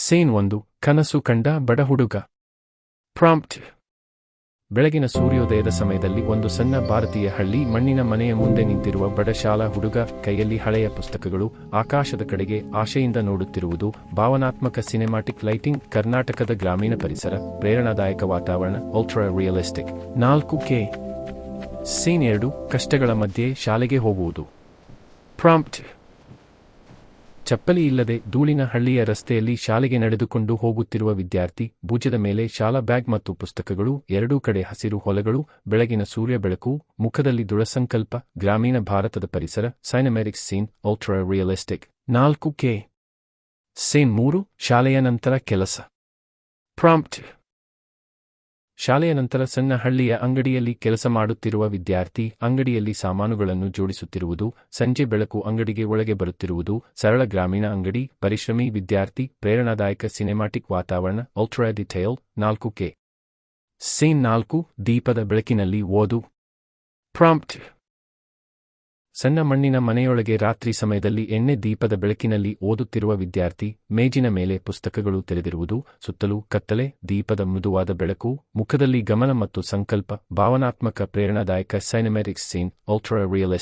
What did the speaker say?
Scene 1 ಕನಸು ಕಂಡ ಬಡ ಹುಡುಗ. ಪ್ರಾಂಪ್ಟ್: ಬೆಳಗಿನ ಸೂರ್ಯೋದಯದ ಸಮಯದಲ್ಲಿ ಒಂದು ಸಣ್ಣ ಭಾರತೀಯ ಹಳ್ಳಿ ಮಣ್ಣಿನ ಮನೆಯ ಮುಂದೆ ನಿಂತಿರುವ ಬಡ ಶಾಲಾ ಹುಡುಗ, ಕೈಯಲ್ಲಿ ಹಳೆಯ ಪುಸ್ತಕಗಳು, ಆಕಾಶದ ಕಡೆಗೆ ಆಶೆಯಿಂದ ನೋಡುತ್ತಿರುವುದು. ಭಾವನಾತ್ಮಕ ಸಿನೆಮಾಟಿಕ್ ಲೈಟಿಂಗ್, ಕರ್ನಾಟಕದ ಗ್ರಾಮೀಣ ಪರಿಸರ, ಪ್ರೇರಣಾದಾಯಕ ವಾತಾವರಣ, ಅಲ್ಟ್ರಾ ರಿಯಲಿಸ್ಟಿಕ್. 4K. ಸೀನ್ 2 ಕಷ್ಟಗಳ ಮಧ್ಯೆ ಶಾಲೆಗೆ ಹೋಗುವುದು. ಪ್ರಾಂಪ್ಟ್: ಚಪ್ಪಲಿ ಇಲ್ಲದೆ ಧೂಳಿನ ಹಳ್ಳಿಯ ರಸ್ತೆಯಲ್ಲಿ ಶಾಲೆಗೆ ನಡೆದುಕೊಂಡು ಹೋಗುತ್ತಿರುವ ವಿದ್ಯಾರ್ಥಿ. ಭುಜದ ಮೇಲೆ ಶಾಲಾ ಬ್ಯಾಗ್ ಮತ್ತು ಪುಸ್ತಕಗಳು, ಎರಡೂ ಕಡೆ ಹಸಿರು ಹೊಲಗಳು, ಬೆಳಗಿನ ಸೂರ್ಯ ಬೆಳಕು, ಮುಖದಲ್ಲಿ ದೃಢ ಸಂಕಲ್ಪ. ಗ್ರಾಮೀಣ ಭಾರತದ ಪರಿಸರ, cinematic scene, ultra realistic. 4K. Scene 3 ಶಾಲೆಯ ನಂತರ ಕೆಲಸ. ಪ್ರಾಂಪ್ಟ್: ಶಾಲೆಯ ನಂತರ ಸಣ್ಣ ಹಳ್ಳಿಯ ಅಂಗಡಿಯಲ್ಲಿ ಕೆಲಸ ಮಾಡುತ್ತಿರುವ ವಿದ್ಯಾರ್ಥಿ. ಅಂಗಡಿಯಲ್ಲಿ ಸಾಮಾನುಗಳನ್ನು ಜೋಡಿಸುತ್ತಿರುವುದು, ಸಂಜೆ ಬೆಳಕು ಅಂಗಡಿಗೆ ಒಳಗೆ ಬರುತ್ತಿರುವುದು. ಸರಳ ಗ್ರಾಮೀಣ ಅಂಗಡಿ, ಪರಿಶ್ರಮಿ ವಿದ್ಯಾರ್ಥಿ, ಪ್ರೇರಣಾದಾಯಕ ಸಿನೆಮಾಟಿಕ್ ವಾತಾವರಣ, ಅಲ್ಟ್ರಾ ಡಿಟೇಲ್. 4K. ಸೀನ್ 4 ದೀಪದ ಬೆಳಕಿನಲ್ಲಿ ಓದು. ಪ್ರಾಂಪ್ಟ್: ಸಣ್ಣ ಮಣ್ಣಿನ ಮನೆಯೊಳಗೆ ರಾತ್ರಿ ಸಮಯದಲ್ಲಿ ಎಣ್ಣೆ ದೀಪದ ಬೆಳಕಿನಲ್ಲಿ ಓದುತ್ತಿರುವ ವಿದ್ಯಾರ್ಥಿ. ಮೇಜಿನ ಮೇಲೆ ಪುಸ್ತಕಗಳು ತೆರೆದಿರುವುದು, ಸುತ್ತಲೂ ಕತ್ತಲೆ, ದೀಪದ ಮೃದುವಾದ ಬೆಳಕು, ಮುಖದಲ್ಲಿ ಗಮನ ಮತ್ತು ಸಂಕಲ್ಪ. ಭಾವನಾತ್ಮಕ ಪ್ರೇರಣಾದಾಯಕ ಸೈನೆಮ್ಯಾಟಿಕ್ ಸೀನ್, ಅಲ್ಟ್ರಾ ರಿಯಲಿಸ್ಟಿಕ್.